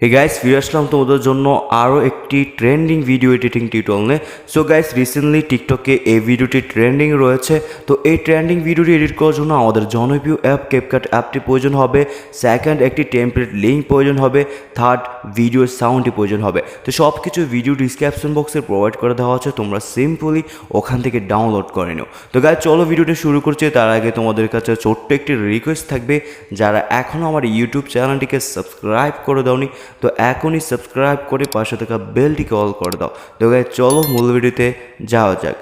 Hey guys, ফিরে আসলাম তোমাদের জন্য আরও একটি ট্রেন্ডিং ভিডিও এডিটিং টিউটোরিয়াল নিয়ে। সো গাইস, রিসেন্টলি টিকটকে এই ভিডিওটি ট্রেন্ডিং রয়েছে। তো এই ট্রেন্ডিং ভিডিওটি এডিট করার জন্য আমাদের জনপ্রিয় অ্যাপ ক্যাপকাট অ্যাপটি প্রয়োজন হবে। সেকেন্ড, একটি টেমপ্লেট লিঙ্ক প্রয়োজন হবে। থার্ড, ভিডিওর সাউন্ডটি প্রয়োজন হবে। তো সব কিছু ভিডিও ডিসক্রিপশন বক্সে প্রোভাইড করে দেওয়া হচ্ছে, তোমরা সিম্পলি ওখান থেকে ডাউনলোড করে নিও। তো গাইস, চলো ভিডিওটি শুরু করছি। তার আগে তোমাদের কাছে ছোট্ট একটি রিকোয়েস্ট থাকবে, যারা এখনও আমার ইউটিউব চ্যানেলটিকে সাবস্ক্রাইব করে দাওনি তো এখনই সাবস্ক্রাইব করে পাশে থাকা বেলটিকে অল করে দাও। তো গাইস, চলো মূল ভিডিওতে যাওয়া যাক।